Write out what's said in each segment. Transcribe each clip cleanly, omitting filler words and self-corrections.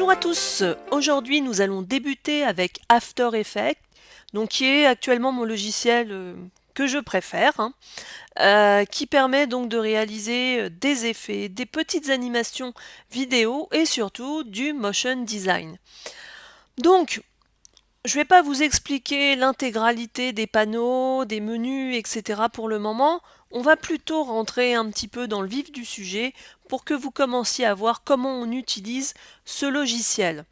Bonjour à tous, aujourd'hui nous allons débuter avec After Effects, donc qui est actuellement mon logiciel que je préfère, qui permet donc de réaliser des effets, des petites animations vidéo et surtout du motion design. Donc, je ne vais pas vous expliquer l'intégralité des panneaux, des menus, etc. pour le moment. On va plutôt rentrer un petit peu dans le vif du sujet pour que vous commenciez à voir comment on utilise ce logiciel.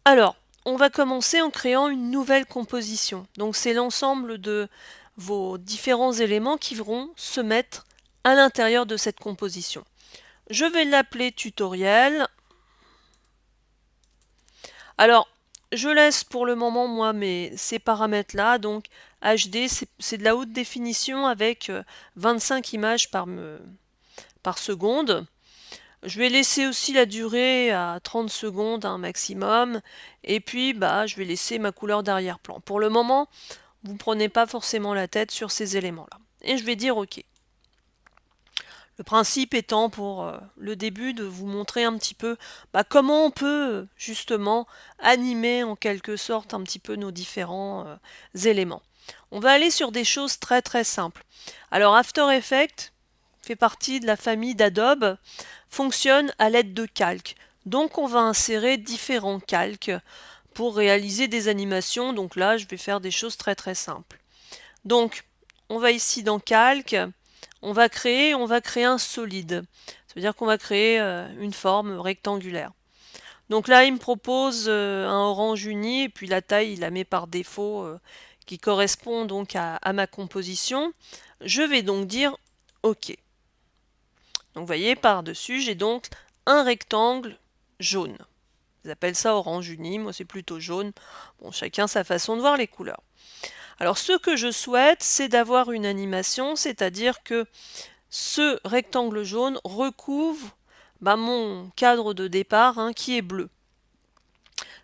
Alors, on va commencer en créant une nouvelle composition. Donc c'est l'ensemble de vos différents éléments qui vont se mettre à l'intérieur de cette composition. Je vais l'appeler tutoriel. Alors, je laisse pour le moment moi ces paramètres-là, donc HD, c'est de la haute définition avec 25 images par seconde. Je vais laisser aussi la durée à 30 secondes maximum, et puis je vais laisser ma couleur d'arrière-plan. Pour le moment, vous ne prenez pas forcément la tête sur ces éléments-là. Et je vais dire OK. Le principe étant pour le début de vous montrer un petit peu comment on peut justement animer en quelque sorte un petit peu nos différents éléments. On va aller sur des choses très très simples. Alors After Effects fait partie de la famille d'Adobe, fonctionne à l'aide de calques. Donc on va insérer différents calques pour réaliser des animations. Donc là je vais faire des choses très très simples. Donc on va ici dans calque. On va créer un solide. Ça veut dire qu'on va créer une forme rectangulaire. Donc là, il me propose un orange uni, et puis la taille, il la met par défaut, qui correspond donc à ma composition. Je vais donc dire OK. Donc vous voyez, par-dessus, j'ai donc un rectangle jaune. Ils appellent ça orange uni, moi c'est plutôt jaune. Bon, chacun sa façon de voir les couleurs. Alors ce que je souhaite, c'est d'avoir une animation, c'est-à-dire que ce rectangle jaune recouvre mon cadre de départ qui est bleu.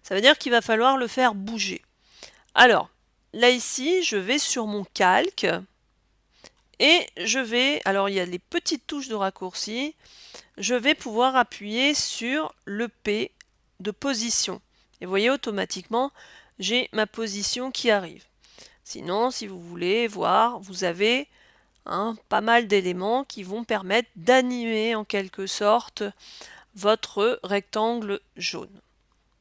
Ça veut dire qu'il va falloir le faire bouger. Alors, là ici, je vais sur mon calque et je vais, alors il y a les petites touches de raccourci, je vais pouvoir appuyer sur le P de position. Et vous voyez, automatiquement, j'ai ma position qui arrive. Sinon, si vous voulez voir, vous avez pas mal d'éléments qui vont permettre d'animer en quelque sorte votre rectangle jaune.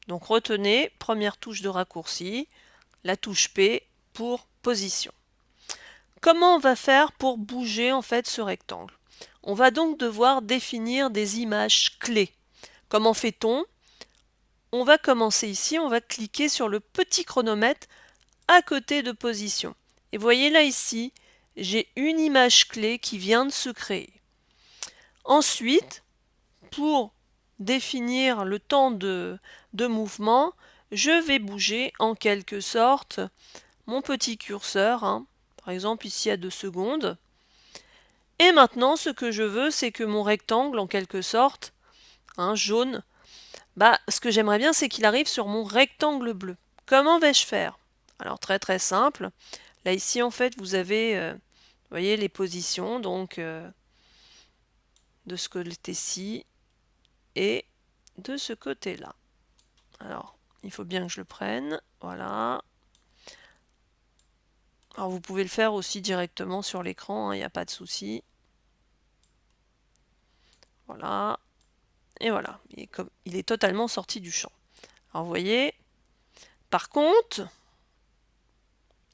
Donc retenez, première touche de raccourci, la touche P pour position. Comment on va faire pour bouger en fait ce rectangle? On va donc devoir définir des images clés. Comment fait-on? On va commencer ici, on va cliquer sur le petit chronomètre à côté de position. Et vous voyez là ici, j'ai une image clé qui vient de se créer. Ensuite, pour définir le temps de mouvement, je vais bouger en quelque sorte mon petit curseur, par exemple ici à 2 secondes. Et maintenant, ce que je veux, c'est que mon rectangle, en quelque sorte, jaune, ce que j'aimerais bien, c'est qu'il arrive sur mon rectangle bleu. Comment vais-je faire? Alors très très simple. Là ici, en fait, vous avez, vous voyez, les positions, donc de ce côté-ci et de ce côté-là. Alors, il faut bien que je le prenne. Voilà. Alors, vous pouvez le faire aussi directement sur l'écran, il n'y a pas de souci. Voilà. Et voilà. Il est totalement sorti du champ. Alors, vous voyez. Par contre,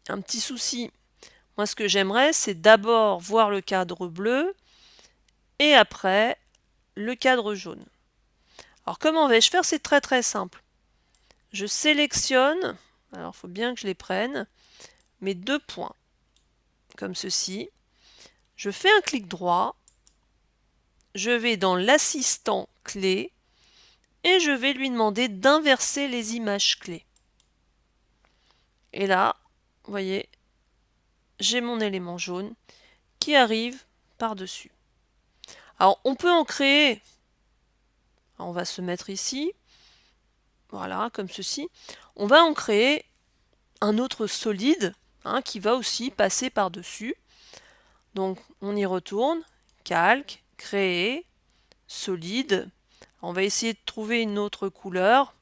un petit souci. Moi, ce que j'aimerais, c'est d'abord voir le cadre bleu et après le cadre jaune. Alors, comment vais-je faire? C'est très très simple. Je sélectionne, alors il faut bien que je les prenne, mes 2 points, comme ceci. Je fais un clic droit, je vais dans l'assistant clé et je vais lui demander d'inverser les images clés. Et là, vous voyez, j'ai mon élément jaune qui arrive par-dessus. Alors, on peut en créer. On va se mettre ici. Voilà, comme ceci. On va en créer un autre solide qui va aussi passer par-dessus. Donc, on y retourne. Calque, créer, solide. On va essayer de trouver une autre couleur.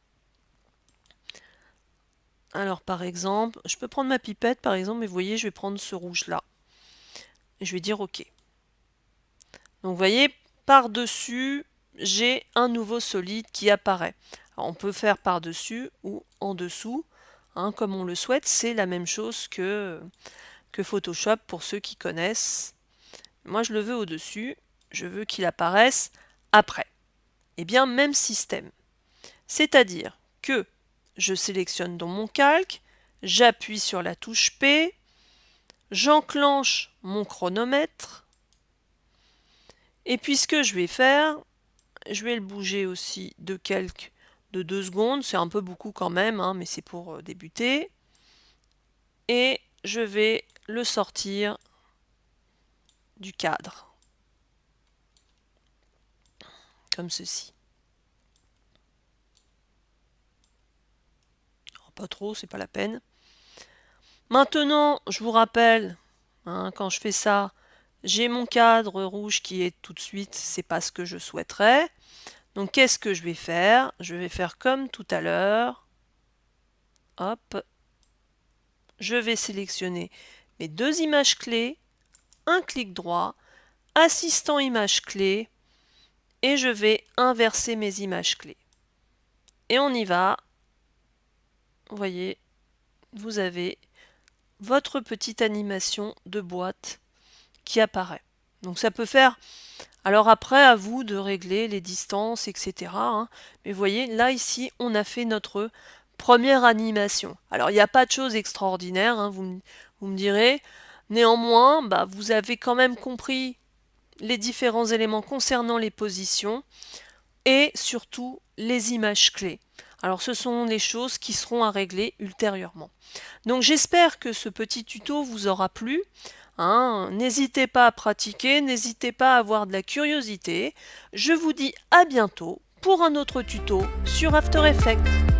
Alors par exemple, je peux prendre ma pipette par exemple, mais vous voyez, je vais prendre ce rouge-là. Et je vais dire OK. Donc vous voyez, par-dessus, j'ai un nouveau solide qui apparaît. Alors, on peut faire par-dessus ou en dessous, hein, comme on le souhaite. C'est la même chose que Photoshop pour ceux qui connaissent. Moi, je le veux au-dessus. Je veux qu'il apparaisse après. Eh bien, même système. C'est-à-dire que je sélectionne dans mon calque, j'appuie sur la touche P, j'enclenche mon chronomètre, et puis ce que je vais faire, je vais le bouger aussi de 2 secondes, c'est un peu beaucoup quand même, hein, mais c'est pour débuter, et je vais le sortir du cadre, comme ceci. Alors, pas trop, c'est pas la peine. Maintenant, je vous rappelle, hein, quand je fais ça, j'ai mon cadre rouge qui est tout de suite, c'est pas ce que je souhaiterais. Donc qu'est-ce que je vais faire? Je vais faire comme tout à l'heure. Hop. Je vais sélectionner mes 2 images clés, un clic droit, assistant image clé, et je vais inverser mes images clés. Et on y va. Vous voyez, vous avez votre petite animation de boîte qui apparaît. Donc ça peut faire... Alors après, à vous de régler les distances, etc. hein. Mais vous voyez, là, ici, on a fait notre première animation. Alors, il n'y a pas de chose extraordinaire, hein, vous me direz. Néanmoins, bah, vous avez quand même compris les différents éléments concernant les positions et surtout les images clés. Alors, ce sont les choses qui seront à régler ultérieurement. Donc, j'espère que ce petit tuto vous aura plu. Hein, n'hésitez pas à pratiquer, n'hésitez pas à avoir de la curiosité. Je vous dis à bientôt pour un autre tuto sur After Effects.